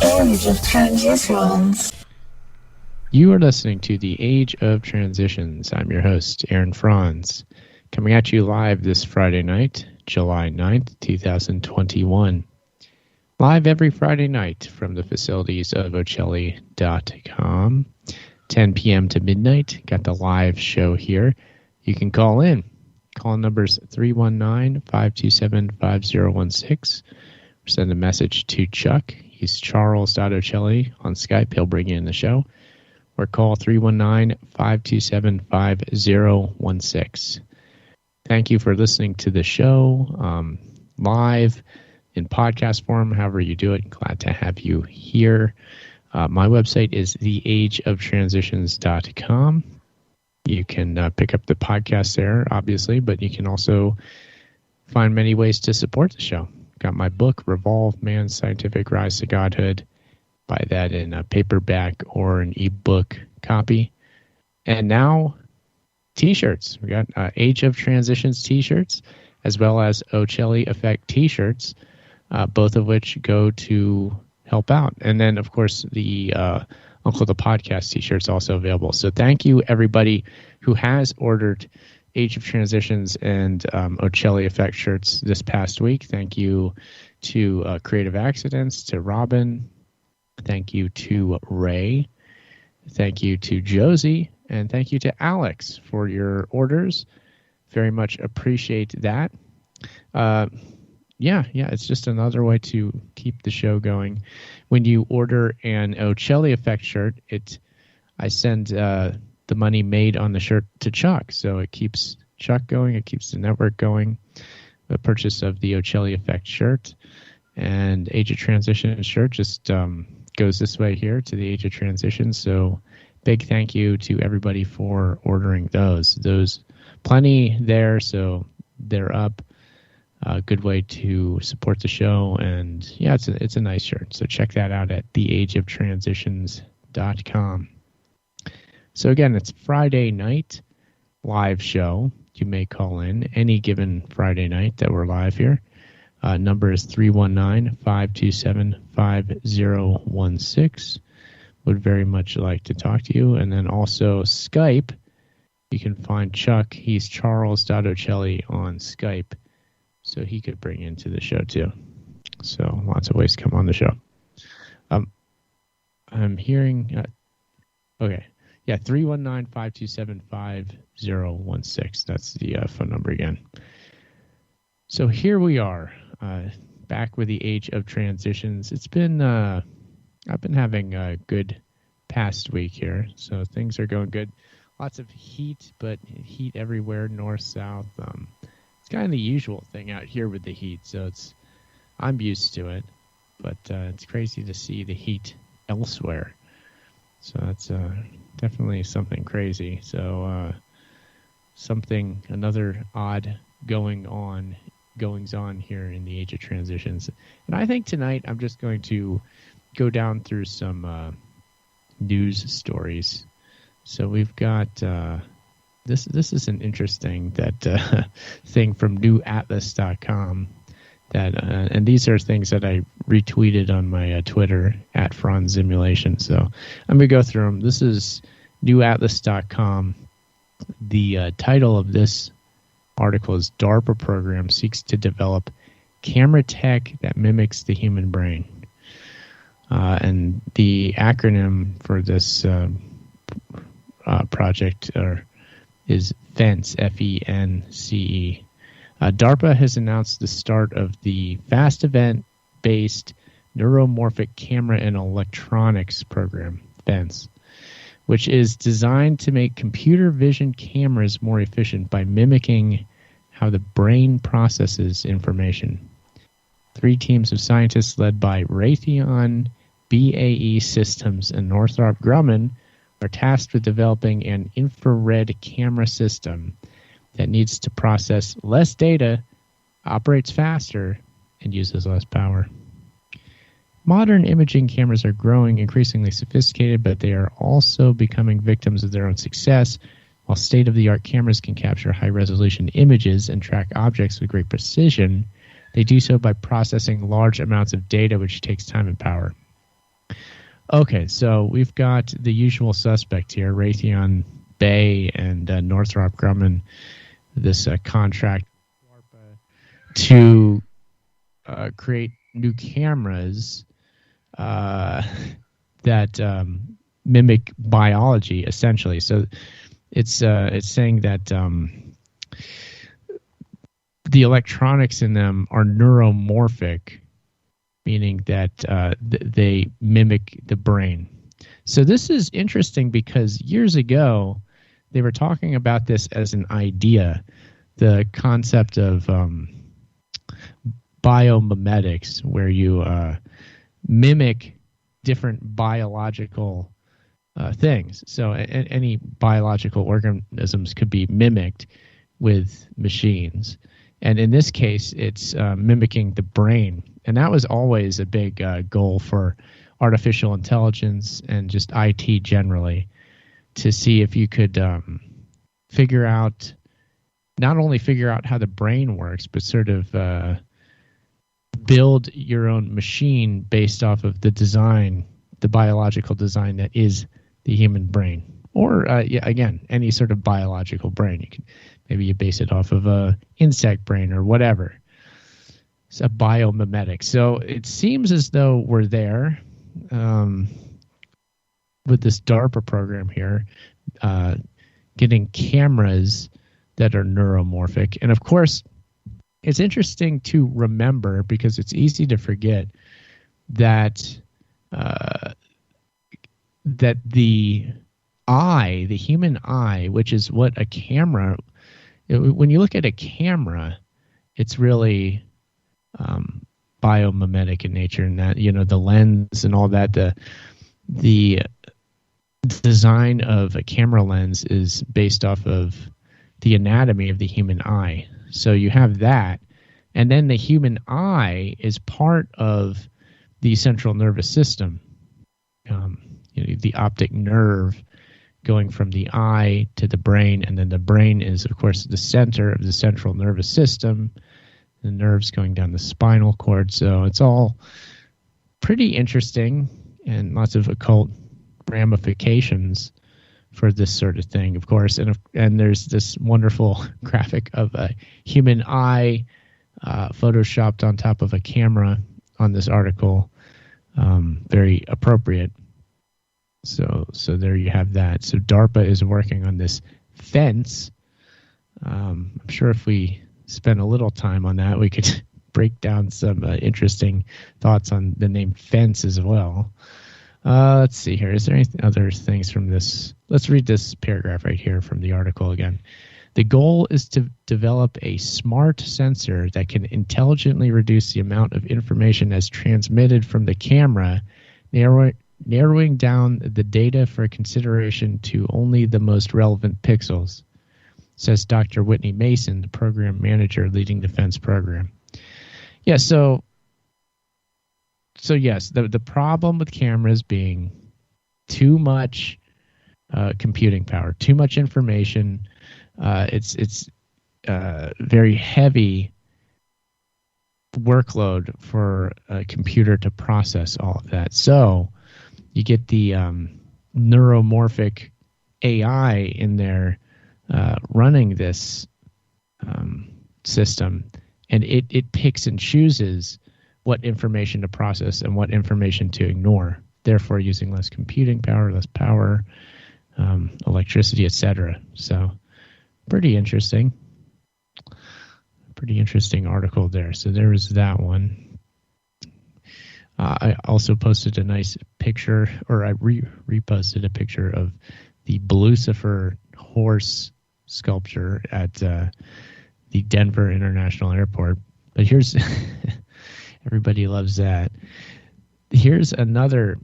Age of Transitions. You are listening to The Age of Transitions. I'm your host, Aaron Franz, coming at you live this Friday night, July 9th, 2021. Live every Friday night from the facilities of Ocelli.com, 10 p.m. to midnight. Got the live show here. You can call in. Call numbers 319-527-5016. Or send a message to Chuck. He's Charles.Ocelli on Skype. He'll bring you in the show. Or call 319-527-5016. Thank you for listening to the show live in podcast form, however you do it. Glad to have you here. My website is theageoftransitions.com. You can pick up the podcast there, obviously, but you can also find many ways to support the show. Got my book, Revolve, Man's Scientific Rise to Godhood. Buy that in a paperback or an ebook copy. And now, T-shirts. We got Age of Transitions T-shirts, as well as Ocelli Effect T-shirts, both of which go to help out. And then, of course, the Uncle the Podcast T-shirts also available. So thank you, everybody who has ordered Age of Transitions and Ocelli Effect shirts this past week. Thank you to Creative Accidents, to Robin. Thank you to Ray. Thank you to Josie. And thank you to Alex for your orders. Very much appreciate that. Yeah, it's just another way to keep the show going. When you order an Ocelli Effect shirt, I send the money made on the shirt to Chuck. So it keeps Chuck going. It keeps the network going. The purchase of the Ocelli Effect shirt and Age of Transition shirt just goes this way here to the Age of Transition. So big thank you to everybody for ordering those. Those plenty there, so they're up. A good way to support the show, and yeah, it's a nice shirt. So check that out at theageoftransitions.com. So again, it's Friday night live show. You may call in any given Friday night that we're live here. Number is 319-527-5016. Would very much like to talk to you. And then also Skype. You can find Chuck. He's Charles.Ocelli on Skype. So he could bring you into the show too. So lots of ways to come on the show. I'm hearing... okay. Yeah, 319-527-5016. That's the phone number again. So here we are. Back with the Age of Transitions. It's been, I've been having a good past week here, so things are going good. Lots of heat, but heat everywhere, north, south. It's kind of the usual thing out here with the heat, so I'm used to it, but it's crazy to see the heat elsewhere. So that's definitely something crazy. So another odd goings on here in the Age of Transitions. And I think tonight I'm just going to go down through some news stories. So we've got this is an interesting thing from newatlas.com and these are things that I retweeted on my Twitter at FranzSimulation. So I'm going to go through them. This is newatlas.com. The title of this article is DARPA program seeks to develop camera tech that mimics the human brain. And the acronym for this project is FENCE, F-E-N-C-E. DARPA has announced the start of the Fast Event-based Neuromorphic Camera and Electronics program, FENCE, which is designed to make computer vision cameras more efficient by mimicking how the brain processes information. 3 teams of scientists led by Raytheon, BAE Systems, and Northrop Grumman are tasked with developing an infrared camera system that needs to process less data, operates faster, and uses less power. Modern imaging cameras are growing increasingly sophisticated, but they are also becoming victims of their own success. While state-of-the-art cameras can capture high-resolution images and track objects with great precision, they do so by processing large amounts of data, which takes time and power. Okay, so we've got the usual suspect here, Raytheon Bay and Northrop Grumman, this contract to create new cameras that mimic biology, essentially. So it's saying that the electronics in them are neuromorphic, meaning that they mimic the brain. So this is interesting because years ago they were talking about this as an idea, the concept of biomimetics, where you mimic different biological things. So any biological organisms could be mimicked with machines. And in this case, it's mimicking the brain. And that was always a big goal for artificial intelligence and just IT generally, to see if you could not only figure out how the brain works, but sort of build your own machine based off of the design, the biological design that is the human brain. Or, again, any sort of biological brain. Maybe you base it off of a insect brain or whatever. It's a biomimetic. So it seems as though we're there with this DARPA program here, getting cameras that are neuromorphic. And of course, it's interesting to remember, because it's easy to forget, that that the eye, the human eye, which is what a camera, when you look at a camera, it's really biomimetic in nature, and that, the lens and all that, the design of a camera lens is based off of the anatomy of the human eye. So you have that, and then the human eye is part of the central nervous system, the optic nerve going from the eye to the brain, and then the brain is, of course, the center of the central nervous system, the nerves going down the spinal cord. So it's all pretty interesting, and lots of occult ramifications for this sort of thing, of course. And there's this wonderful graphic of a human eye photoshopped on top of a camera on this article. Very appropriate. So there you have that. So DARPA is working on this fence. I'm sure if we spend a little time on that, we could break down some interesting thoughts on the name fence as well. Let's see here. Is there any other things from this? Let's read this paragraph right here from the article again. The goal is to develop a smart sensor that can intelligently reduce the amount of information as transmitted from the camera, narrowing down the data for consideration to only the most relevant pixels, says Dr. Whitney Mason, the program manager leading the fence program. Yeah, so yes, the problem with cameras being too much computing power, too much information. It's very heavy workload for a computer to process all of that. So you get the neuromorphic AI in there running this system, and it picks and chooses what information to process and what information to ignore, therefore using less computing power, less power, electricity, etc. So pretty interesting article there. So there was that one. I also posted a nice picture, or I reposted a picture of the Lucifer horse sculpture at the Denver International Airport. But here's everybody loves that. Here's another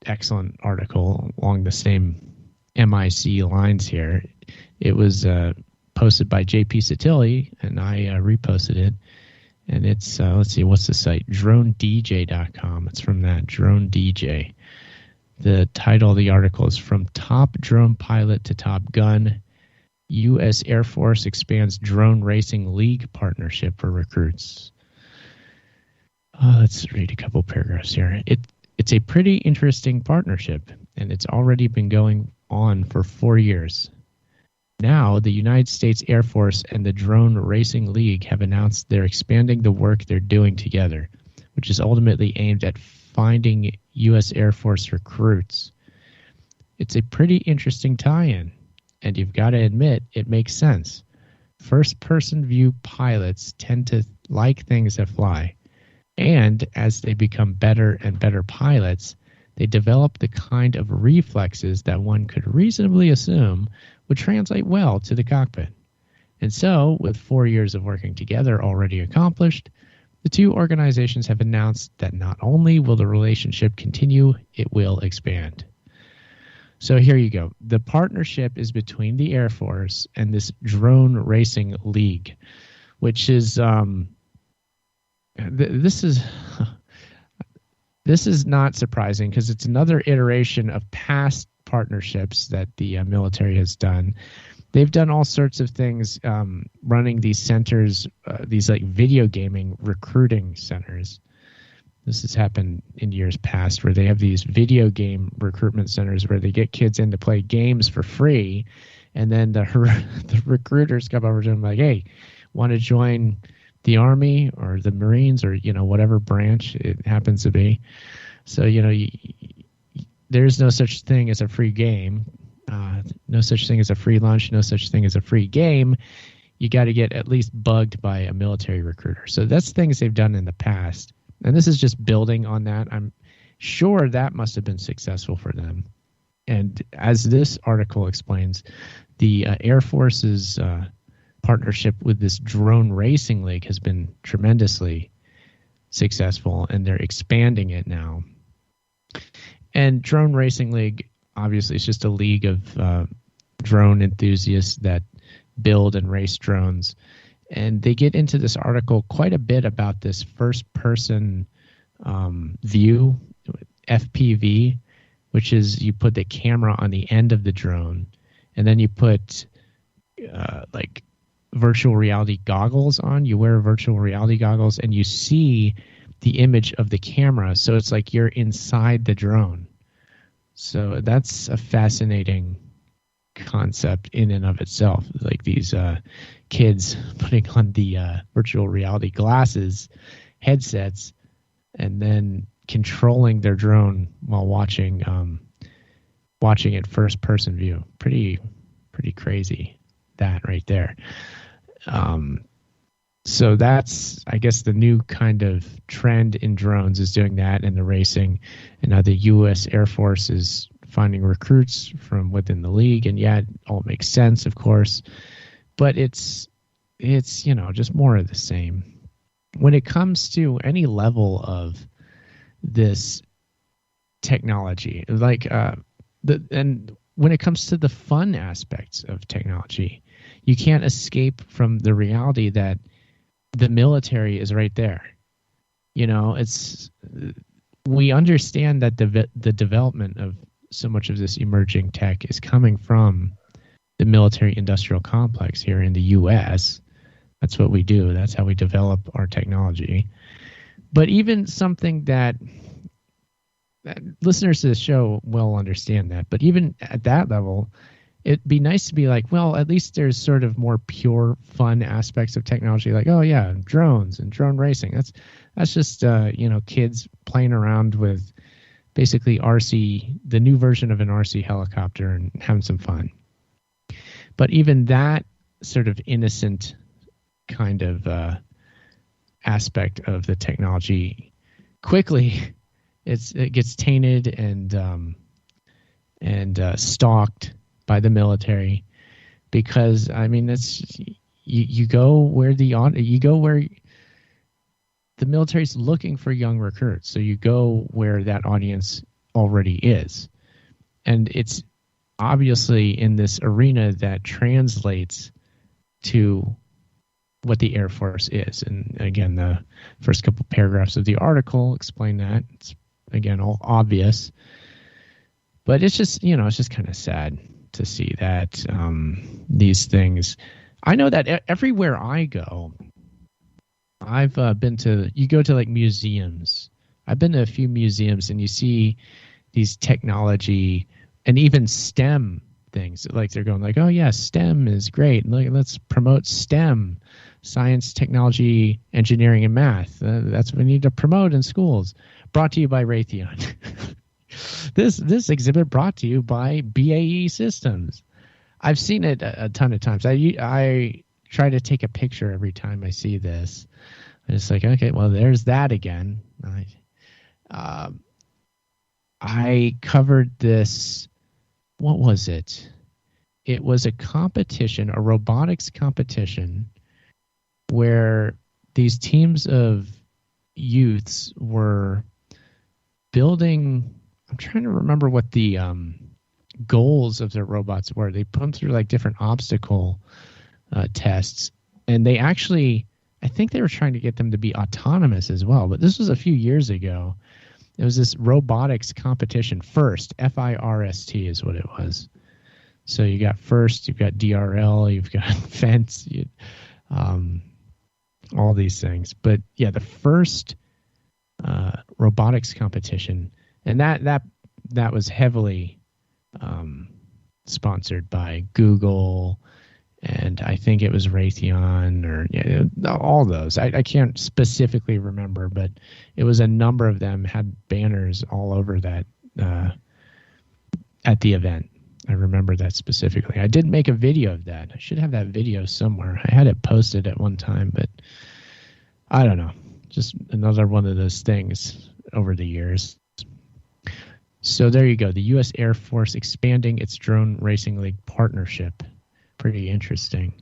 excellent article along the same MIC lines here. It was posted by JP Satilli, and I reposted it. And it's, let's see, what's the site? DroneDJ.com. It's from that, Drone DJ. The title of the article is From Top Drone Pilot to Top Gun. U.S. Air Force expands Drone Racing League partnership for recruits. Let's read a couple paragraphs here. It's a pretty interesting partnership, and it's already been going on for 4 years. Now, the United States Air Force and the Drone Racing League have announced they're expanding the work they're doing together, which is ultimately aimed at finding U.S. Air Force recruits. It's a pretty interesting tie-in, and you've got to admit it makes sense. First-person view pilots tend to like things that fly, and as they become better and better pilots, they develop the kind of reflexes that one could reasonably assume would translate well to the cockpit. And so, with 4 years of working together already accomplished, the two organizations have announced that not only will the relationship continue, it will expand. So here you go. The partnership is between the Air Force and this Drone Racing League, which is this is not surprising because it's another iteration of past partnerships that the military has done. They've done all sorts of things, running these centers, these like video gaming recruiting centers. This has happened in years past where they have these video game recruitment centers where they get kids in to play games for free. And then the recruiters come over to them like, hey, want to join the Army or the Marines or, whatever branch it happens to be. So, there's no such thing as a free game. No such thing as a free lunch. No such thing as a free game. You got to get at least bugged by a military recruiter. So that's things they've done in the past. And this is just building on that. I'm sure that must have been successful for them. And as this article explains, the Air Force's partnership with this Drone Racing League has been tremendously successful, and they're expanding it now. And Drone Racing League, obviously, is just a league of drone enthusiasts that build and race drones. And they get into this article quite a bit about this first-person view, FPV, which is you put the camera on the end of the drone, and then you put like virtual reality goggles on. You wear virtual reality goggles, and you see the image of the camera. So it's like you're inside the drone. So that's a fascinating concept in and of itself. Like these kids putting on the virtual reality glasses, headsets, and then controlling their drone while watching it first person view. Pretty crazy, that right there. So that's, I guess, the new kind of trend in drones is doing that, and the racing. And now the U.S. Air Force is finding recruits from within the league, and yeah, it all makes sense, of course. But it's just more of the same. When it comes to any level of this technology, like and when it comes to the fun aspects of technology, you can't escape from the reality that the military is right there. We understand that the development of so much of this emerging tech is coming from the military industrial complex here in the U.S. That's what we do. That's how we develop our technology. But even something that listeners to the show will understand that. But even at that level, it'd be nice to be like, well, at least there's sort of more pure fun aspects of technology. Like, oh yeah, drones and drone racing. That's just kids playing around with basically RC, the new version of an RC helicopter, and having some fun. But even that sort of innocent kind of aspect of the technology, quickly it gets tainted and stalked by the military, because it's you go where the military's looking for young recruits. So you go where that audience already is. And it's obviously in this arena that translates to what the Air Force is. And again, the first couple paragraphs of the article explain that. It's, again, all obvious. But it's just, it's just kind of sad to see that these things. I know that everywhere I go, I've been to, you go to like museums I've been to a few museums, and you see these technology and even STEM things. Like they're going like, oh yeah, STEM is great. Let's promote STEM, science, technology, engineering, and math. That's what we need to promote in schools. Brought to you by Raytheon. This exhibit brought to you by BAE Systems. I've seen it a ton of times. I try to take a picture every time I see this. And it's like, okay, well, there's that again. I covered this. What was it? It was a competition, a robotics competition, where these teams of youths were building. I'm trying to remember what the goals of their robots were. They put them through like different obstacle tests, and they actually, I think they were trying to get them to be autonomous as well. But this was a few years ago. It was this robotics competition. FIRST, FIRST is what it was. So you got FIRST, you've got DRL, you've got Fence, all these things. But yeah, the first robotics competition, and that was heavily sponsored by Google, and I think it was Raytheon, or all those. I can't specifically remember, but it was a number of them had banners all over that at the event. I remember that specifically. I did make a video of that. I should have that video somewhere. I had it posted at one time, but I don't know. Just another one of those things over the years. So there you go. The U.S. Air Force expanding its drone racing league partnership. Pretty interesting.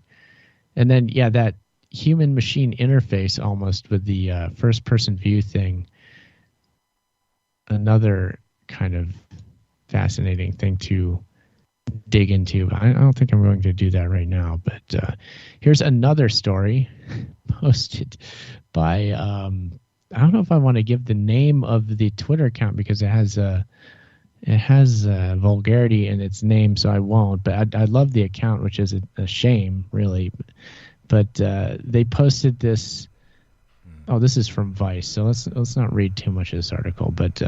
And then, yeah, that human-machine interface almost with the first-person view thing. Another kind of fascinating thing to dig into. I don't think I'm going to do that right now, but here's another story posted by, I don't know if I want to give the name of the Twitter account because it has vulgarity in its name, so I won't. But I love the account, which is a shame, really. But they posted this. Oh, this is from Vice, so let's not read too much of this article. But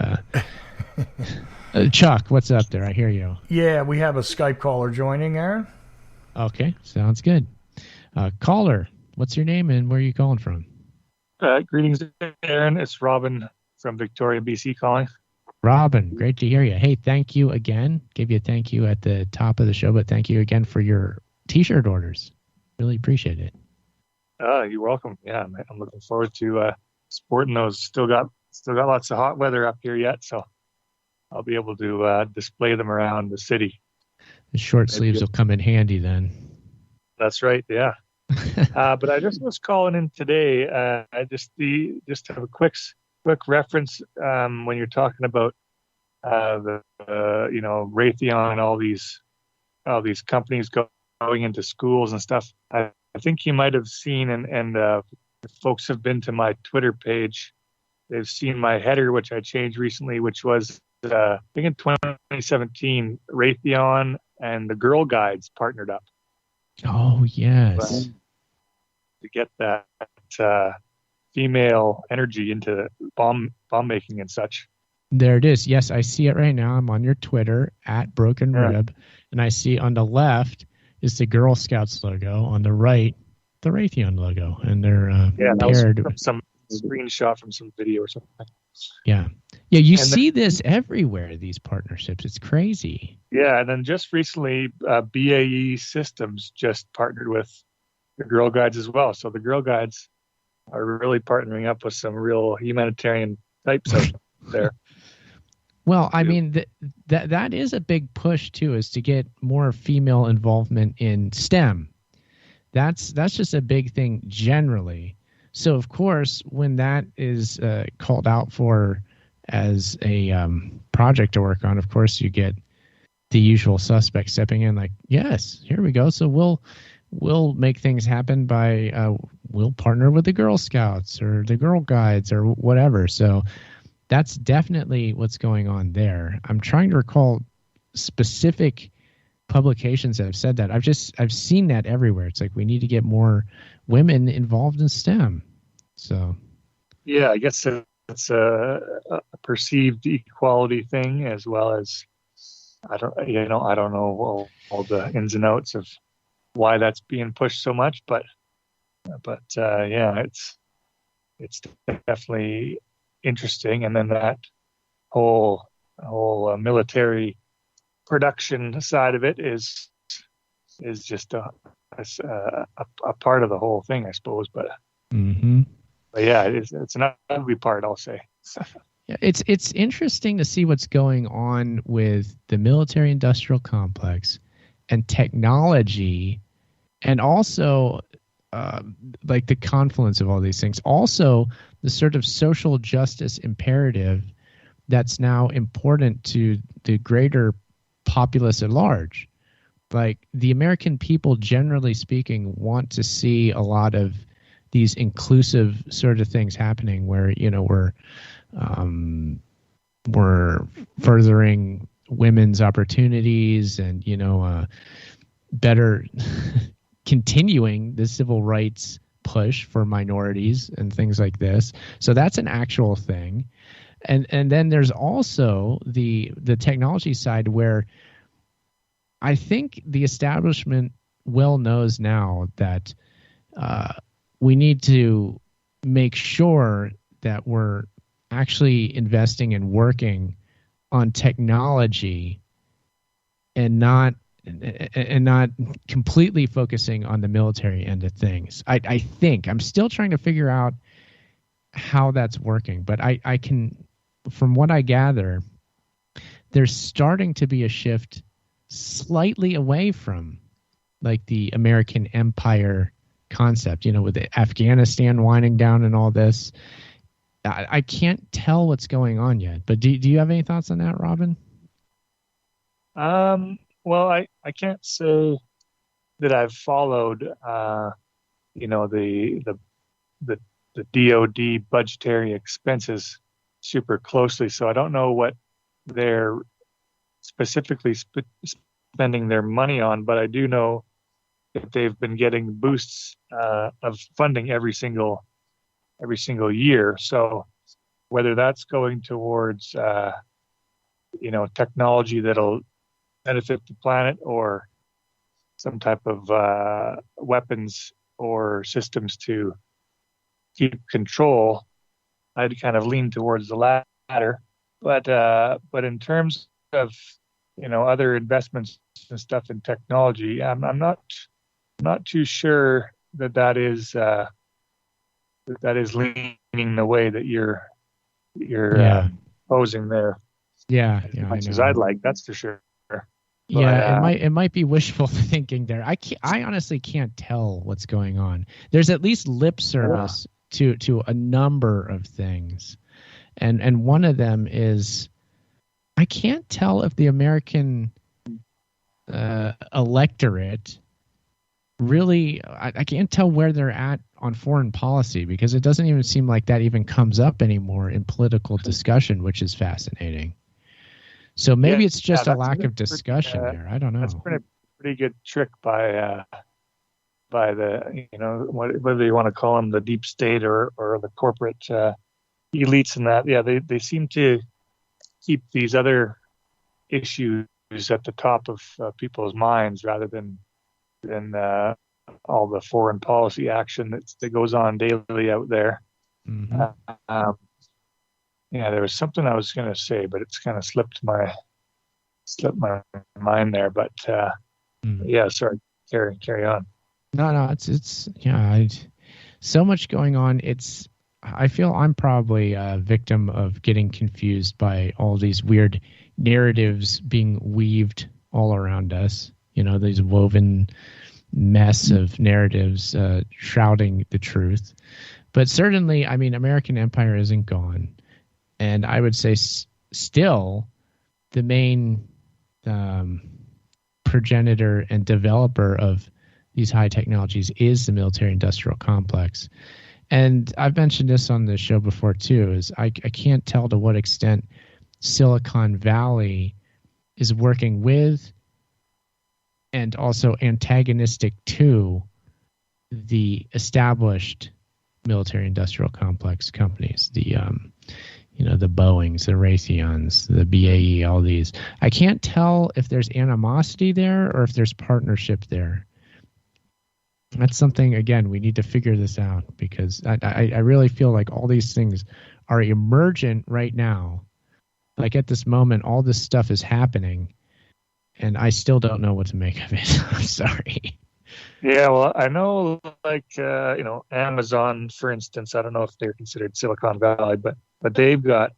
Chuck, what's up there? I hear you. Yeah, we have a Skype caller joining, Aaron. Okay, sounds good. Caller, what's your name and where are you calling from? Greetings, Aaron. It's Robin from Victoria, BC calling. Robin, great to hear you. Hey, thank you again. Gave you a thank you at the top of the show, but thank you again for your T-shirt orders. Really appreciate it. You're welcome. Yeah, I'm looking forward to sporting those. Still got lots of hot weather up here yet, so I'll be able to display them around the city. The short sleeves will come in handy then. That's right. Yeah. But I just was calling in today. I just have a quick reference when you're talking about Raytheon and all these companies going into schools and stuff. I think you might have seen, and if folks have been to my Twitter page, they've seen my header, which I changed recently, which was I think in 2017, Raytheon and the Girl Guides partnered up. Oh yes. To get that female energy into bomb making and such. There it is. Yes, I see it right now. I'm on your Twitter at Broken Rib, and I see on the left is the Girl Scouts logo. On the right, the Raytheon logo, and they're paired. That was from some screenshot from some video or something. Yeah. You see this everywhere. These partnerships, it's crazy. Yeah, and then just recently, BAE Systems just partnered with the Girl Guides as well. So the Girl Guides are really partnering up with some real humanitarian types out there. Well, I mean, that is a big push too, is to get more female involvement in STEM. That's just a big thing generally. So of course, when that is called out for as a project to work on, of course you get the usual suspects stepping in, like, yes, here we go. So we'll make things happen by we'll partner with the Girl Scouts or the Girl Guides or whatever. So that's definitely what's going on there. I'm trying to recall specific publications that have said that. I've seen that everywhere. It's like we need to get more women involved in STEM. So yeah, I guess it's a perceived equality thing, as well as I don't know all the ins and outs of why that's being pushed so much, but yeah, it's definitely interesting. And then that whole military production side of it is just a part of the whole thing, I suppose. But yeah, it's an ugly part, I'll say. Yeah, it's interesting to see what's going on with the military-industrial complex and technology, and also like the confluence of all these things. Also, the sort of social justice imperative that's now important to the greater populace at large. Like, the American people, generally speaking, want to see a lot of these inclusive sort of things happening where, we're furthering women's opportunities and, better continuing the civil rights push for minorities and things like this. So that's an actual thing. And then there's also the technology side, where I think the establishment well knows now that we need to make sure that we're actually investing and working on technology and not completely focusing on the military end of things. I think I'm still trying to figure out how that's working, but I can, from what I gather, there's starting to be a shift slightly away from like the American empire concept, with Afghanistan winding down and all this. I can't tell what's going on yet, but do you have any thoughts on that, Robin? Well, I can't say that I've followed, the DoD budgetary expenses super closely, so I don't know what they're specifically spending their money on, but I do know that they've been getting boosts of funding every single year. So whether that's going towards technology that'll benefit the planet, or some type of weapons or systems to keep control, I'd kind of lean towards the latter. But in terms of other investments and stuff in technology, I'm not too sure that is leaning the way that you're posing there. Yeah, as much as I'd like, that's for sure. Yeah, it might be wishful thinking there. I honestly can't tell what's going on. There's at least lip service to a number of things, and one of them is I can't tell if the American electorate really. I can't tell where they're at on foreign policy, because it doesn't even seem like that even comes up anymore in political discussion, which is fascinating. So maybe it's just a lack of discussion there. I don't know. That's been a pretty good trick by the, whether you want to call them the deep state or the corporate elites and that. Yeah, they seem to keep these other issues at the top of people's minds, rather than all the foreign policy action that goes on daily out there. Mm-hmm. Yeah, there was something I was going to say, but it's kind of slipped my mind there. But yeah, sorry, carry on. No, it's so much going on. I feel I'm probably a victim of getting confused by all these weird narratives being weaved all around us. These woven mess of narratives shrouding the truth. But certainly, I mean, American empire isn't gone. And I would say still the main progenitor and developer of these high technologies is the military-industrial complex. And I've mentioned this on the show before too, is I can't tell to what extent Silicon Valley is working with and also antagonistic to the established military industrial complex companies, the the Boeings, the Raytheons, the BAE, all these. I can't tell if there's animosity there or if there's partnership there. That's something, again, we need to figure this out, because I really feel like all these things are emergent right now. Like at this moment, all this stuff is happening, and I still don't know what to make of it. I'm sorry. Yeah, well, I know, like, Amazon, for instance, I don't know if they're considered Silicon Valley, but they've got,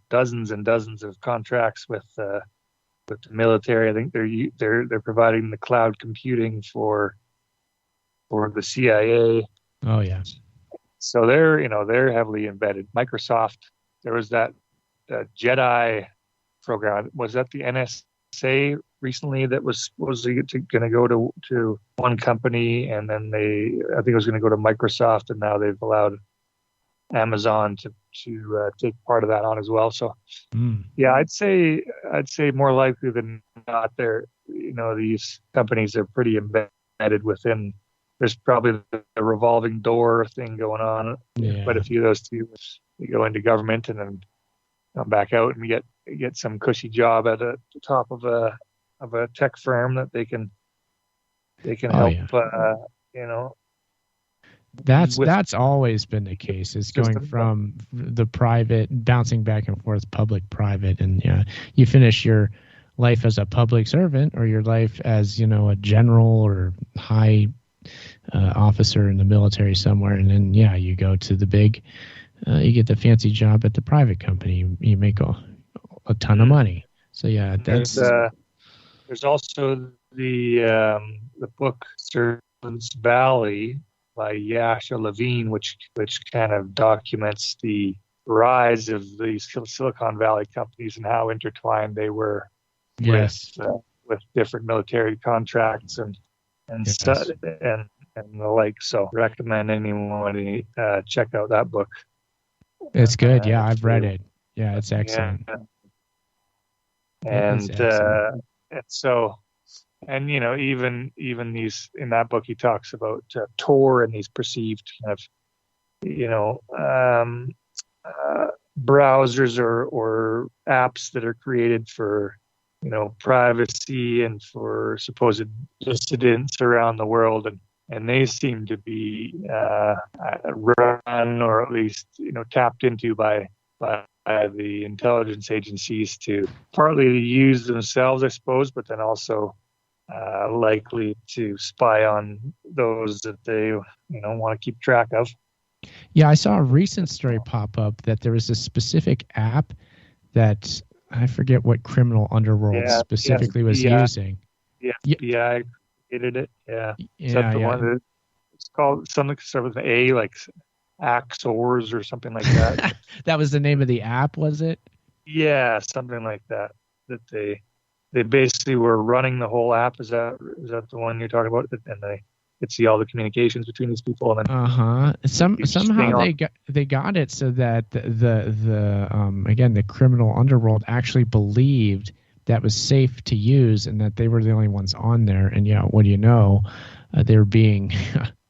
dozens and dozens of contracts with the military. I think they're providing the cloud computing for the CIA. Oh yeah. So they're heavily embedded. Microsoft, there was that Jedi program. Was that the NSA recently that was supposedly going to go to one company, and then I think it was going to go to Microsoft, and now they've allowed Amazon to take part of that on as well. So yeah, I'd say more likely than not, these companies are pretty embedded within. There's probably the revolving door thing going on. Yeah. Quite a few of those too. You go into government and then come back out and get some cushy job at the top of a tech firm that they can help. Yeah. That's always been the case. Is going from the private, bouncing back and forth, public, private, and you finish your life as a public servant or your life as a general or high officer in the military somewhere, and then you go to the big, you get the fancy job at the private company. You make a ton of money. So that's. There's also the book Serpent's Valley by Yasha Levine, which kind of documents the rise of these Silicon Valley companies and how intertwined they were with different military contracts and the like. So recommend anyone check out that book. It's good. Yeah, I've read it. Yeah, it's excellent. Even these, in that book, he talks about Tor and these perceived kind of browsers or apps that are created for privacy and for supposed dissidents around the world, and they seem to be run or at least tapped into by the intelligence agencies to partly use themselves, I suppose, but then also likely to spy on those that they want to keep track of. Yeah, I saw a recent story pop up that there was a specific app that I forget what criminal underworld specifically was using. Yeah, I created it. Yeah. Is that the one that it's called something start with an A, like Axors or something like that? That was the name of the app, was it? Yeah, something like that. That they basically were running the whole app. Is that the one you're talking about? And they could see all the communications between these people, and then somehow they got it so that the again, the criminal underworld actually believed that was safe to use and that they were the only ones on there. And what do you know? They were being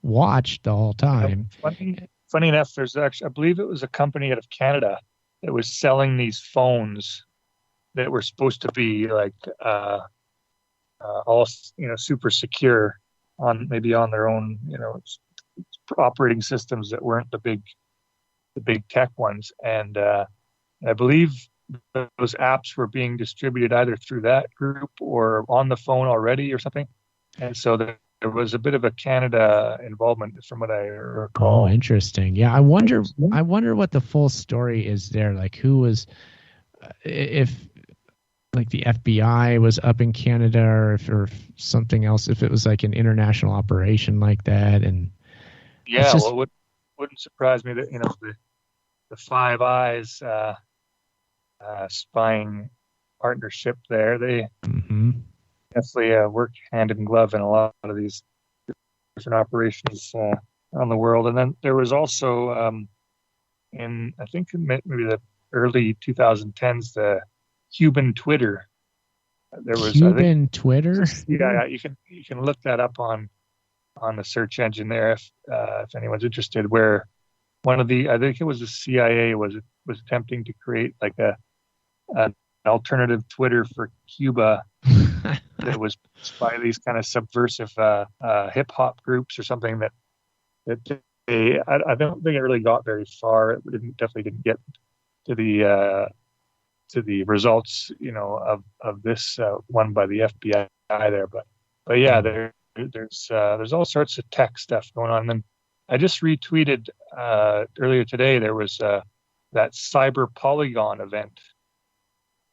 watched the whole time. Funny enough, there's actually, I believe it was a company out of Canada that was selling these phones that were supposed to be like all super secure on their own operating systems that weren't the big tech ones, and I believe those apps were being distributed either through that group or on the phone already or something, and so there was a bit of a Canada involvement from what I recall. Oh, interesting. Yeah, I wonder what the full story is there. Like, who was, if like the FBI was up in Canada, or if something else, if it was like an international operation like that. And well, it wouldn't surprise me that the Five Eyes spying partnership there, they definitely work hand in glove in a lot of these different operations around the world. And then there was also in I think maybe the early 2010s, the Cuban Twitter. There was Cuban Twitter. Yeah, you can look that up on the search engine there if anyone's interested. Where I think it was the CIA was attempting to create like an alternative Twitter for Cuba that was by these kind of subversive hip hop groups or something that I don't think it really got very far. It definitely didn't get to the results, of this one by the FBI there. But yeah, there's all sorts of tech stuff going on. And then I just retweeted earlier today. There was that Cyber Polygon event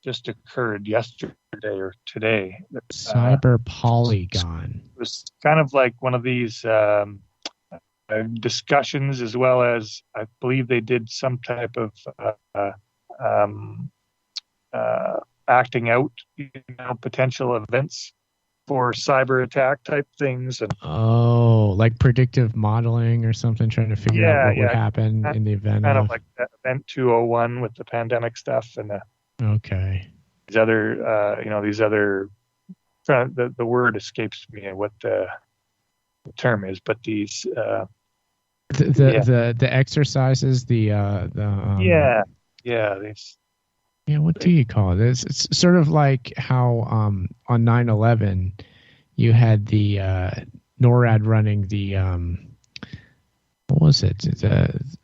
just occurred yesterday or today. Cyber Polygon. It was kind of like one of these discussions, as well as I believe they did some type of acting out, potential events for cyber attack type things. And like predictive modeling or something, trying to figure out what would happen in the event kind of like that Event 201 with the pandemic stuff and okay. These other, the word escapes me what the term is, but these the exercises, these what do you call it? It's sort of like how on 9/11 you had the NORAD running the what was it?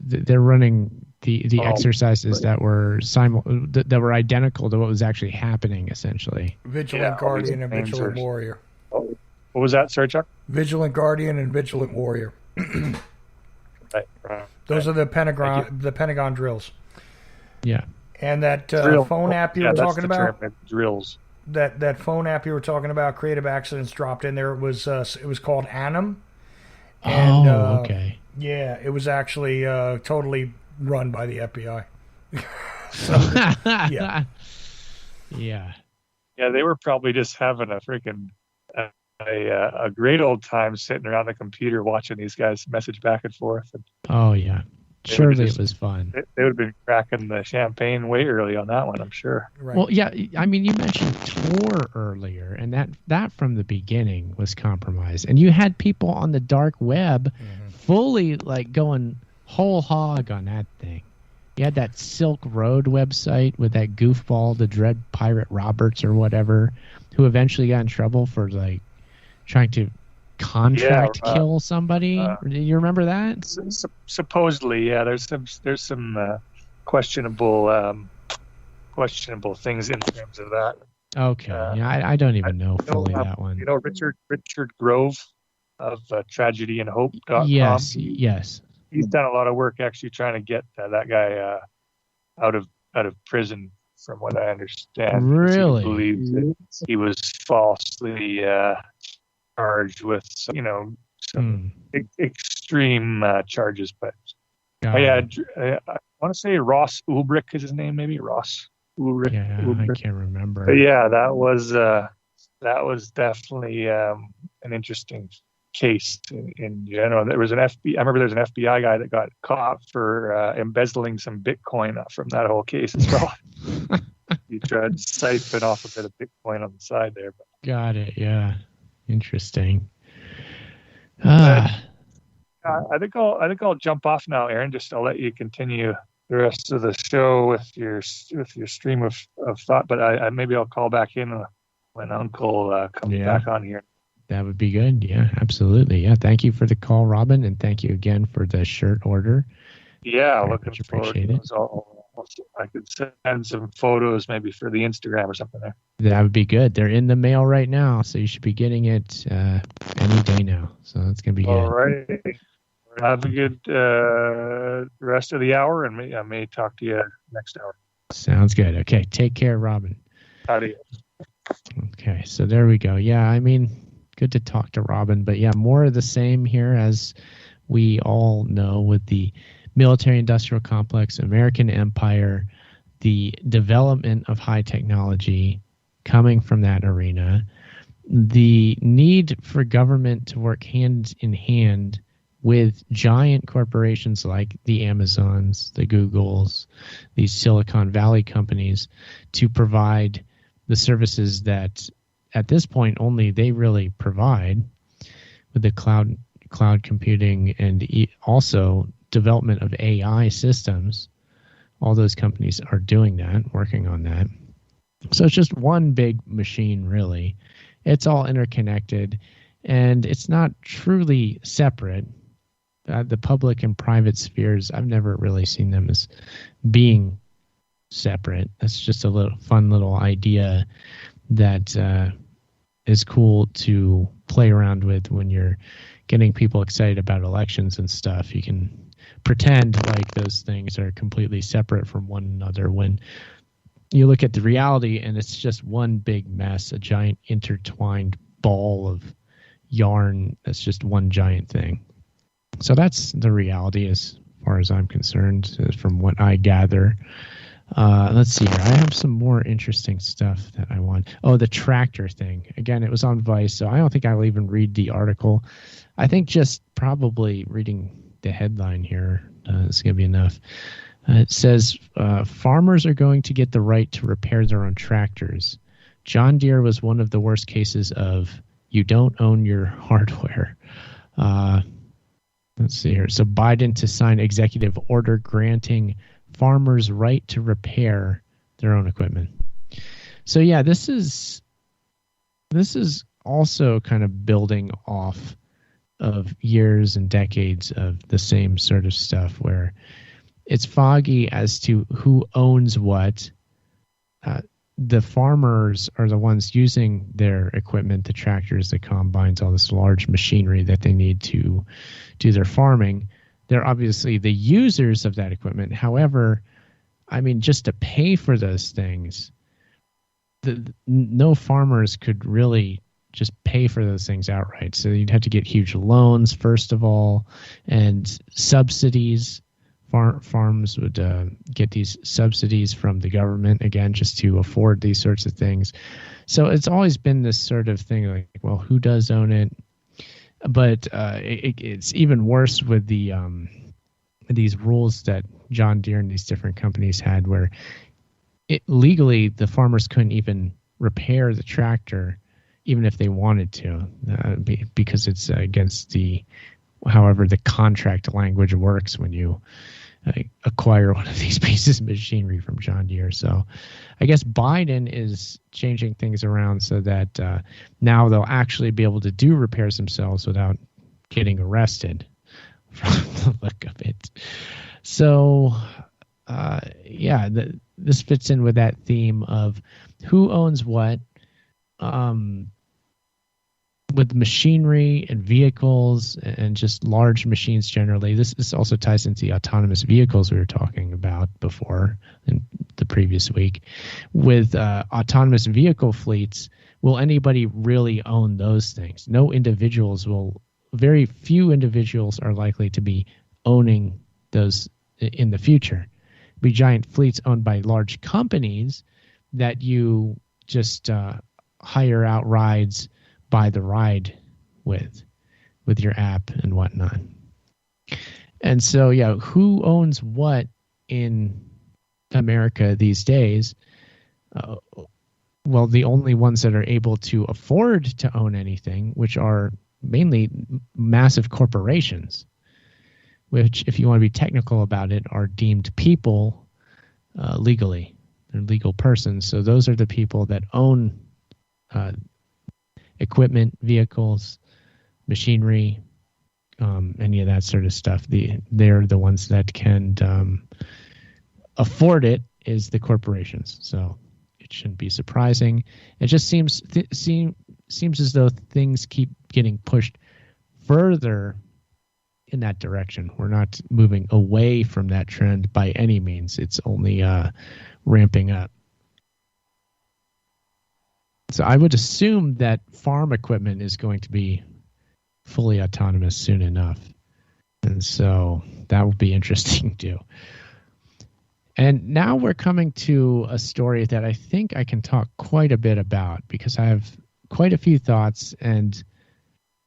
They're running the exercises that were that were identical to what was actually happening, essentially. Vigilant Guardian and Vigilant Warrior. What was that, Sir Chuck? Vigilant Guardian and Vigilant Warrior. Right. Those are the Pentagon drills. Yeah. And that phone app you were talking about, drills. That phone app you were talking about, Creative Accidents dropped in there. It was called Annam. And, okay. Yeah, it was actually totally run by the FBI. So, yeah. Yeah. Yeah, they were probably just having a freaking a great old time sitting around the computer watching these guys message back and forth. And oh yeah, surely it was fun. They would have been cracking the champagne way early on that one, I'm sure. Right. Well, yeah, I mean, you mentioned Tor earlier, and that from the beginning was compromised, and you had people on the dark web fully like going whole hog on that thing. You had that Silk Road website with that goofball, the Dread Pirate Roberts or whatever, who eventually got in trouble for like trying to contract kill somebody. Do you remember that? Supposedly, yeah. There's some questionable things in terms of that. Okay, I don't even know fully that one. You know Richard Grove of TragedyandHope.com. Yes. He's done a lot of work actually trying to get that guy out of prison, from what I understand. Really? He believes that he was falsely charged with some extreme charges. But I want to say Ross Ulbricht is his name, maybe Ross Ulbricht. Yeah, Ulbricht. I can't remember. But yeah, that was definitely an interesting case in general. I remember there's an FBI guy that got caught for embezzling some Bitcoin from that whole case as well. He tried to siphon off a bit of Bitcoin on the side there. But. Got it. Yeah, interesting. I think I'll jump off now, Aaron. I'll let you continue the rest of the show with your stream of thought. But maybe I'll call back in when Uncle comes back on here. That would be good. Yeah, absolutely. Yeah, thank you for the call, Robin, and thank you again for the shirt order. Yeah, looking forward to it. I could send some photos maybe for the Instagram or something there. That would be good. They're in the mail right now, so you should be getting it any day now. So it's going to be good. All right. Have a good rest of the hour, and I may talk to you next hour. Sounds good. Okay, take care, Robin. Adios. Okay, so there we go. Yeah, I mean, good to talk to Robin, but yeah, more of the same here, as we all know, with the military-industrial complex, American empire, the development of high technology coming from that arena, the need for government to work hand in hand with giant corporations like the Amazons, the Googles, these Silicon Valley companies to provide the services that at this point only they really provide, with the cloud computing, and also development of AI systems. All those companies are doing that, working on that. So it's just one big machine, really. It's all interconnected, and it's not truly separate. The public and private spheres, I've never really seen them as being separate. That's just a fun little idea that is cool to play around with when you're getting people excited about elections and stuff. You can pretend like those things are completely separate from one another when you look at the reality and it's just one big mess, a giant intertwined ball of yarn that's just one giant thing. So that's the reality as far as I'm concerned, from what I gather. Let's see here. I have some more interesting stuff that I want. Oh, the tractor thing. Again, it was on Vice, so I don't think I'll even read the article. I think just probably reading the headline here is going to be enough. It says, farmers are going to get the right to repair their own tractors. John Deere was one of the worst cases of you don't own your hardware. Let's see here. So Biden to sign executive order granting farmers right to repair their own equipment. So yeah, this is also kind of building off of years and decades of the same sort of stuff where it's foggy as to who owns what. The farmers are the ones using their equipment, the tractors, the combines, all this large machinery that they need to do their farming. They're obviously the users of that equipment. However, I mean, just to pay for those things, no farmers could really just pay for those things outright. So you'd have to get huge loans, first of all, and subsidies. Farms would get these subsidies from the government, again, just to afford these sorts of things. So it's always been this sort of thing like, well, who does own it? But it's even worse with these rules that John Deere and these different companies had where legally the farmers couldn't even repair the tractor even if they wanted to because it's against however the contract language works when you acquire one of these pieces of machinery from John Deere. So I guess Biden is changing things around so that now they'll actually be able to do repairs themselves without getting arrested from the look of it. So yeah, this fits in with that theme of who owns what. With machinery and vehicles and just large machines generally. This also ties into the autonomous vehicles we were talking about before in the previous week. With autonomous vehicle fleets, will anybody really own those things? Very few individuals are likely to be owning those in the future. Be giant fleets owned by large companies that you just hire out rides by the ride with your app and whatnot. And so, yeah, who owns what in America these days? Well, the only ones that are able to afford to own anything, which are mainly massive corporations, which, if you want to be technical about it, are deemed people legally. They're legal persons. So those are the people that own equipment, vehicles, machinery, any of that sort of stuff. They're the ones that can afford it, is the corporations. So it shouldn't be surprising. It just seems as though things keep getting pushed further in that direction. We're not moving away from that trend by any means. It's only ramping up. So I would assume that farm equipment is going to be fully autonomous soon enough. And so that will be interesting too. And now we're coming to a story that I think I can talk quite a bit about because I have quite a few thoughts and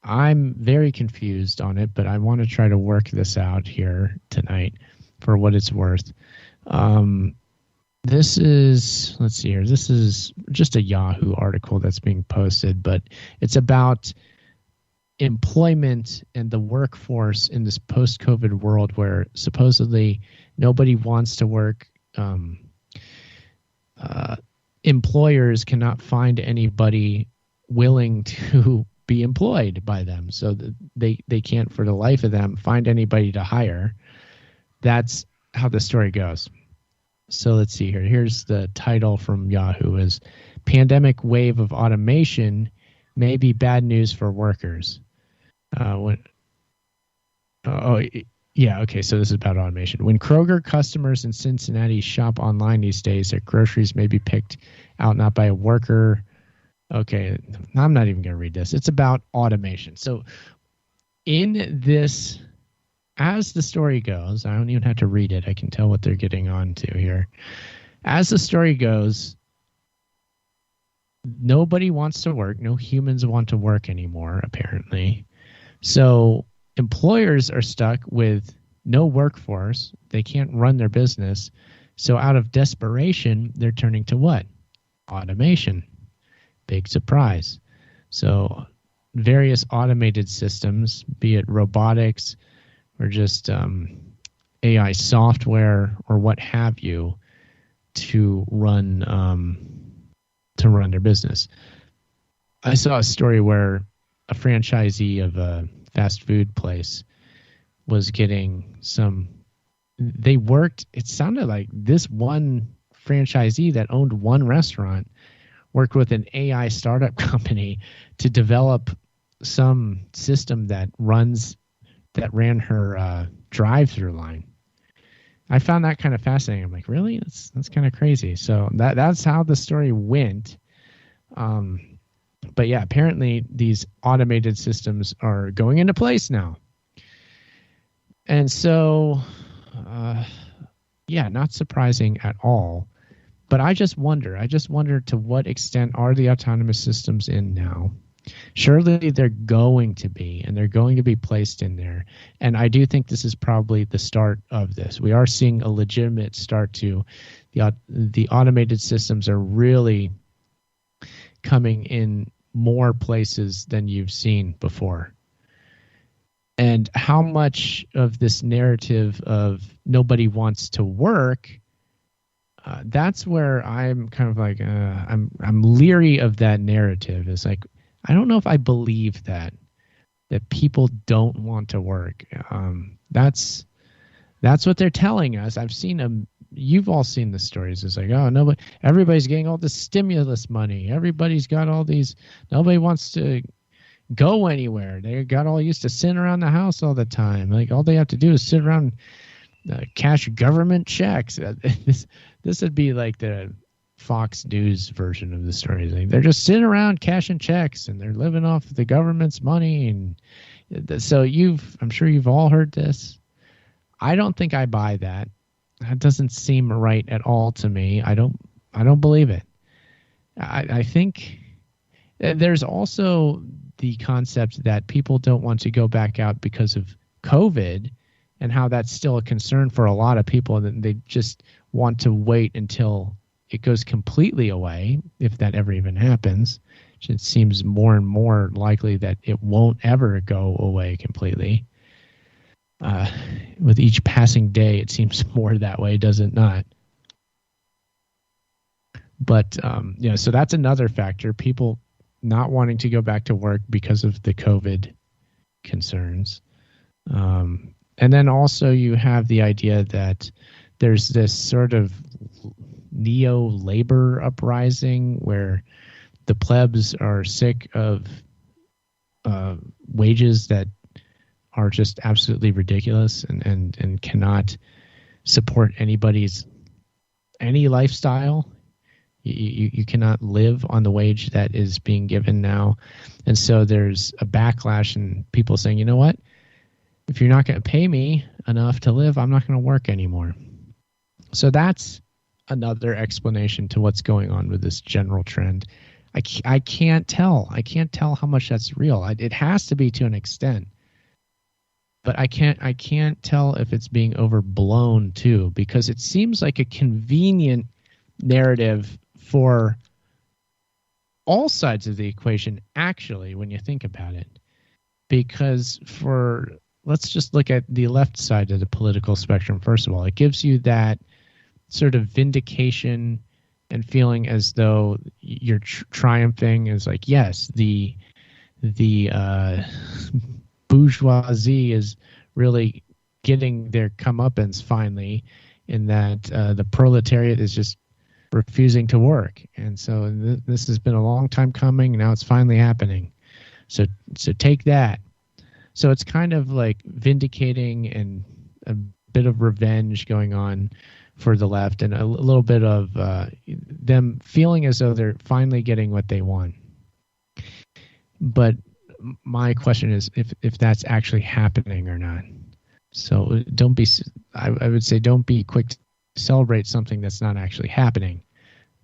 I'm very confused on it, but I want to try to work this out here tonight for what it's worth. This is, let's see here, this is just a Yahoo article that's being posted, but it's about employment and the workforce in this post-COVID world where supposedly nobody wants to work. Employers cannot find anybody willing to be employed by them, so they can't for the life of them find anybody to hire. That's how the story goes. So let's see here. Here's the title from Yahoo: is "Pandemic Wave of Automation May Be Bad News for Workers." Okay, so this is about automation. When Kroger customers in Cincinnati shop online these days, their groceries may be picked out not by a worker. Okay, I'm not even going to read this. It's about automation. So in this, as the story goes, I don't even have to read it. I can tell what they're getting on to here. As the story goes, nobody wants to work. No humans want to work anymore, apparently. So employers are stuck with no workforce. They can't run their business. So out of desperation, they're turning to what? Automation. Big surprise. So various automated systems, be it robotics or just AI software or what have you, to run their business. I saw a story where a franchisee of a fast food place was getting it sounded like this one franchisee that owned one restaurant worked with an AI startup company to develop some system that ran her drive-through line. I found that kind of fascinating. I'm like, really? That's kind of crazy. So that's how the story went. But yeah, apparently these automated systems are going into place now. And so, not surprising at all. But I just wonder to what extent are the autonomous systems in now? Surely they're going to be, and they're going to be placed in there. And I do think this is probably the start of this. We are seeing a legitimate start to the automated systems are really coming in more places than you've seen before. And how much of this narrative of nobody wants to work, that's where I'm kind of like, I'm leery of that narrative. It's like, I don't know if I believe that people don't want to work. That's what they're telling us. I've seen them. You've all seen the stories. It's like, oh, nobody, everybody's getting all this stimulus money. Everybody's got all these. Nobody wants to go anywhere. They got all used to sitting around the house all the time. Like all they have to do is sit around, cash government checks. This would be like the Fox News version of the story. Like they're just sitting around cashing checks and they're living off the government's money. And so I'm sure you've all heard this. I don't think I buy that. That doesn't seem right at all to me. I don't believe it. I think there's also the concept that people don't want to go back out because of COVID and how that's still a concern for a lot of people. And they just want to wait until it goes completely away, if that ever even happens. It seems more and more likely that it won't ever go away completely. With each passing day, it seems more that way, does it not? But, so that's another factor. People not wanting to go back to work because of the COVID concerns. And then also you have the idea that there's this sort of neo-labor uprising where the plebs are sick of wages that are just absolutely ridiculous and cannot support any lifestyle. You cannot live on the wage that is being given now. And so there's a backlash and people saying, you know what? If you're not going to pay me enough to live, I'm not going to work anymore. So that's another explanation to what's going on with this general trend. I can't tell. I can't tell how much that's real. It has to be to an extent. But I can't tell if it's being overblown too, because it seems like a convenient narrative for all sides of the equation, actually, when you think about it. because let's just look at the left side of the political spectrum. First of all, it gives you that sort of vindication and feeling as though you're triumphing. Is like, yes, the bourgeoisie is really getting their comeuppance finally, in that the proletariat is just refusing to work. And so this has been a long time coming. Now it's finally happening. So take that. So it's kind of like vindicating and a bit of revenge going on for the left, and a little bit of them feeling as though they're finally getting what they want. But my question is if that's actually happening or not. So I would say don't be quick to celebrate something that's not actually happening.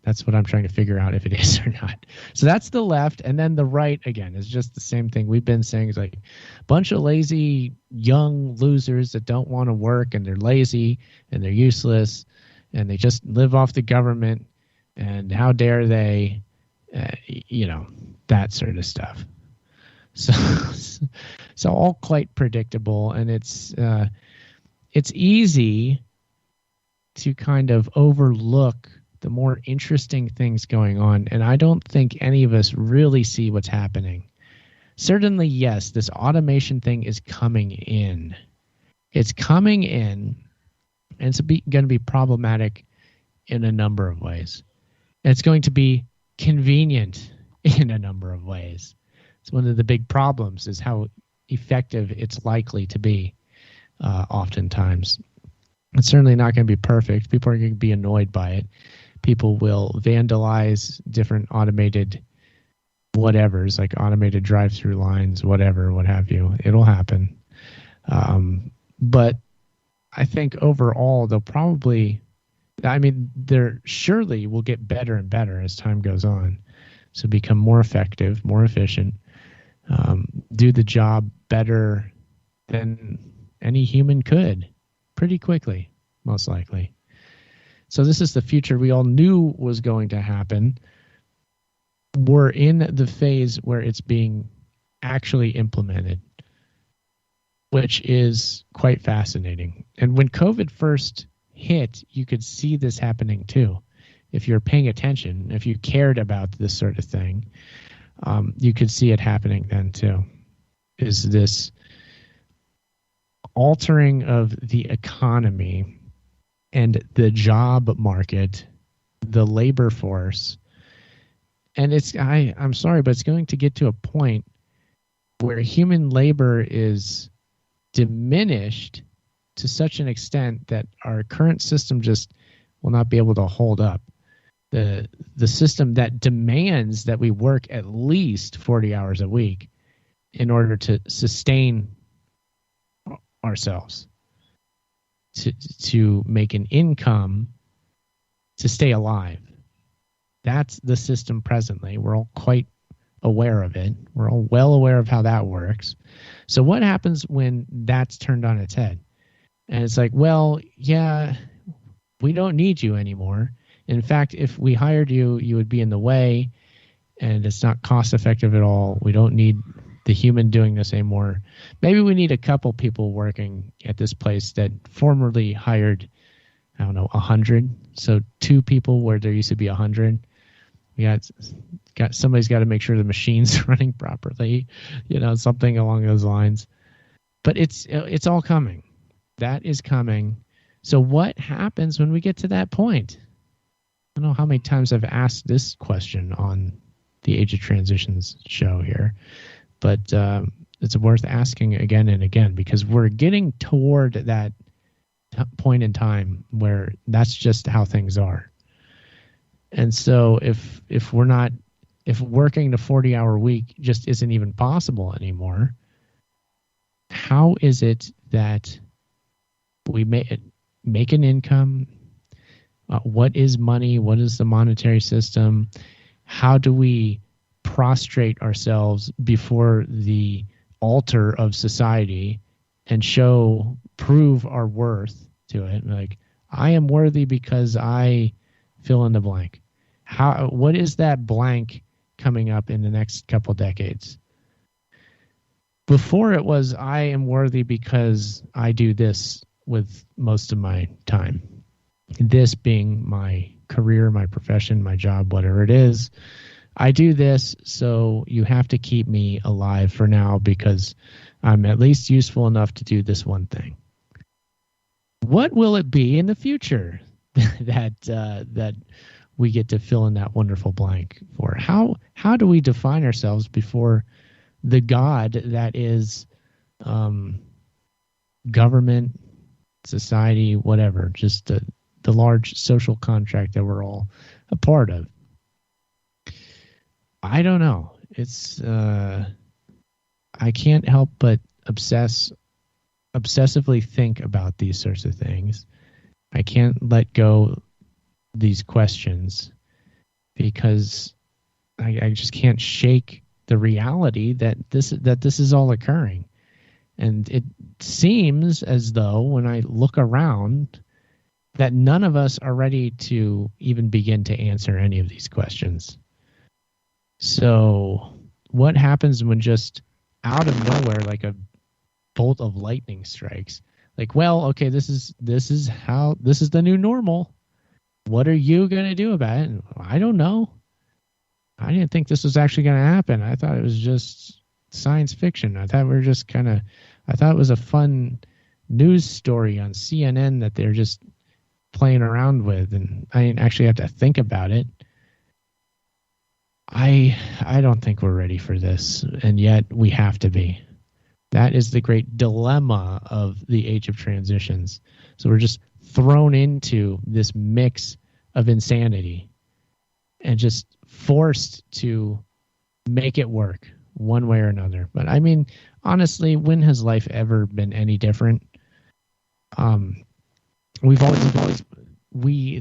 That's what I'm trying to figure out, if it is or not. So that's the left. And then the right, again, is just the same thing we've been saying. It's like a bunch of lazy young losers that don't want to work, and they're lazy and they're useless and they just live off the government. And how dare they, that sort of stuff. So all quite predictable. And it's easy to kind of overlook the more interesting things going on. And I don't think any of us really see what's happening. Certainly, yes, this automation thing is coming in. It's coming in, and it's going to be problematic in a number of ways. And it's going to be convenient in a number of ways. It's one of the big problems is how effective it's likely to be oftentimes. It's certainly not going to be perfect. People are going to be annoyed by it. People will vandalize different automated whatevers, like automated drive-through lines, whatever, what have you. It'll happen. But I think overall, there surely will get better and better as time goes on. So become more effective, more efficient, do the job better than any human could pretty quickly, most likely. So this is the future we all knew was going to happen. We're in the phase where it's being actually implemented, which is quite fascinating. And when COVID first hit, you could see this happening too. If you're paying attention, if you cared about this sort of thing, you could see it happening then too. Is this altering of the economy and the job market, the labor force. And I'm sorry, but it's going to get to a point where human labor is diminished to such an extent that our current system just will not be able to hold up. The system that demands that we work at least 40 hours a week in order to sustain ourselves, to make an income, to stay alive. That's the system presently. We're all quite aware of it. We're all well aware of how that works. So what happens when that's turned on its head? And it's like, well, yeah, we don't need you anymore. In fact, if we hired you, you would be in the way, and it's not cost effective at all. We don't need the human doing this anymore. Maybe we need a couple people working at this place that formerly hired, 100. So 2 people where there used to be 100. We got somebody's got to make sure the machine's running properly, something along those lines. But it's all coming. That is coming. So what happens when we get to that point? I don't know how many times I've asked this question on the Age of Transitions show here, but it's worth asking again and again, because we're getting toward that point in time where that's just how things are. And so if working the 40-hour week just isn't even possible anymore, how is it that we make an income? What is money? What is the monetary system? How do we prostrate ourselves before the altar of society and prove our worth to it? Like, I am worthy because I fill in the blank. What is that blank coming up in the next couple decades? Before it was, I am worthy because I do this with most of my time. This being my career, my profession, my job, whatever it is. I do this, so you have to keep me alive for now because I'm at least useful enough to do this one thing. What will it be in the future that we get to fill in that wonderful blank for? How do we define ourselves before the God that is government, society, whatever, just the large social contract that we're all a part of? I don't know. It's I can't help but obsessively think about these sorts of things. I can't let go these questions because I just can't shake the reality that this is all occurring. And it seems as though when I look around that none of us are ready to even begin to answer any of these questions. So what happens when just out of nowhere, like a bolt of lightning strikes? Like, well, okay, this is the new normal. What are you going to do about it? And I don't know. I didn't think this was actually going to happen. I thought it was just science fiction. I thought it was a fun news story on CNN that they're just playing around with, and I didn't actually have to think about it. I don't think we're ready for this, and yet we have to be. That is the great dilemma of the age of transitions. So we're just thrown into this mix of insanity and just forced to make it work one way or another. But I mean, honestly, when has life ever been any different? We,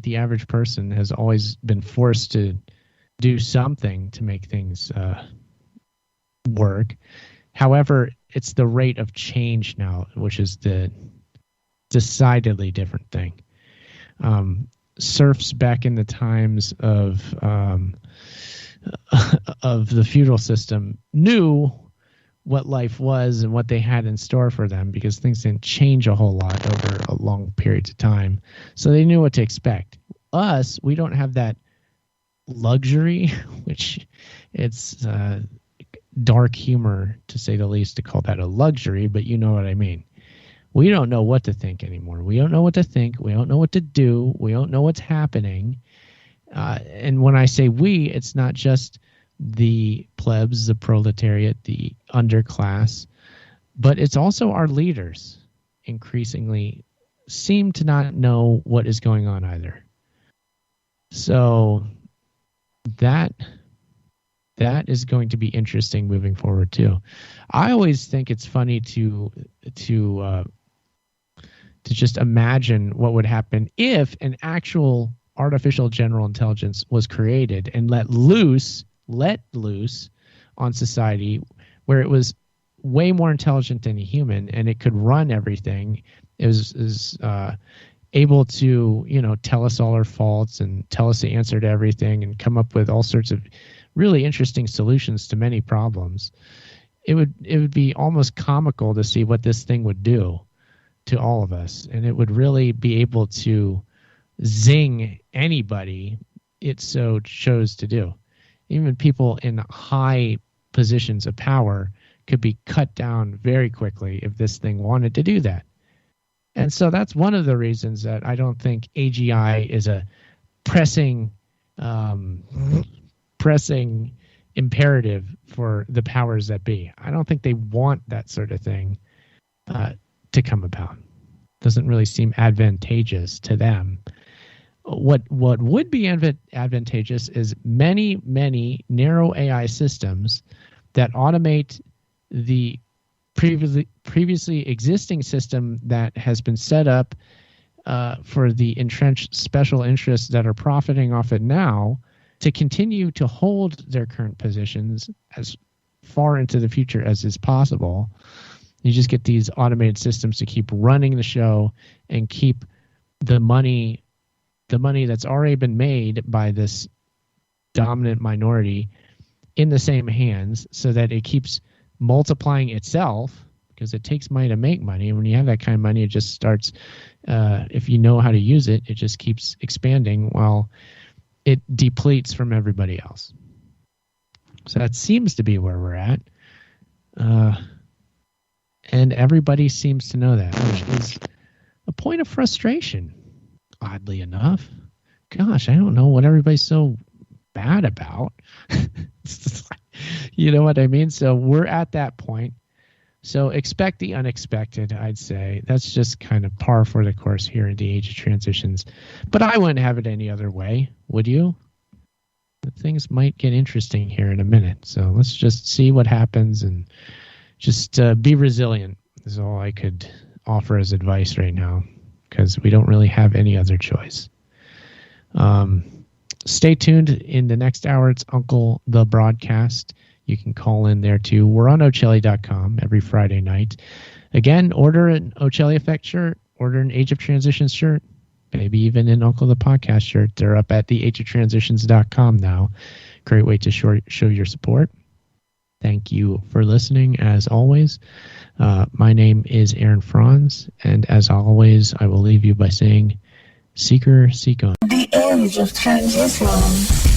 the average person, has always been forced to do something to make things work. However, it's the rate of change now, which is the decidedly different thing. Serfs back in the times of the feudal system knew what life was and what they had in store for them because things didn't change a whole lot over a long period of time. So they knew what to expect. Us, we don't have that luxury, which it's dark humor to say the least to call that a luxury, but you know what I mean. We don't know what to think anymore. We don't know what to think. We don't know what to do. We don't know what's happening. And when I say we, it's not just the plebs, the proletariat, the underclass, but it's also our leaders increasingly seem to not know what is going on either. So that is going to be interesting moving forward too. I always think it's funny to just imagine what would happen if an actual artificial general intelligence was created and let loose on society, where it was way more intelligent than a human and it could run everything. It was able to, tell us all our faults and tell us the answer to everything and come up with all sorts of really interesting solutions to many problems. It would be almost comical to see what this thing would do to all of us, and it would really be able to zing anybody it so chose to do. Even people in high positions of power could be cut down very quickly if this thing wanted to do that. And so that's one of the reasons that I don't think AGI is a pressing imperative for the powers that be. I don't think they want that sort of thing to come about. Doesn't really seem advantageous to them. What would be advantageous is many narrow AI systems that automate the previously existing system that has been set up for the entrenched special interests that are profiting off it now to continue to hold their current positions as far into the future as is possible. You just get these automated systems to keep running the show and keep the money that's already been made by this dominant minority in the same hands, so that it keeps multiplying itself, because it takes money to make money. And when you have that kind of money, it just starts, if you know how to use it, it just keeps expanding while it depletes from everybody else. So that seems to be where we're at. And everybody seems to know that, which is a point of frustration, oddly enough. Gosh, I don't know what everybody's so bad about. You know what I mean? So we're at that point. So expect the unexpected, I'd say. That's just kind of par for the course here in the age of transitions. But I wouldn't have it any other way, would you? Things might get interesting here in a minute. So let's just see what happens and just be resilient is all I could offer as advice right now, because we don't really have any other choice. Stay tuned. In the next hour, it's Uncle the Broadcast. You can call in there too. We're on Ocelli.com every Friday night. Again, order an Ocelli Effect shirt, order an Age of Transitions shirt, maybe even an Uncle the Podcast shirt. They're up at theageoftransitions.com now. Great way to show your support. Thank you for listening, as always. My name is Aaron Franz, and as always, I will leave you by saying, Seeker, seek on. The age of transitions.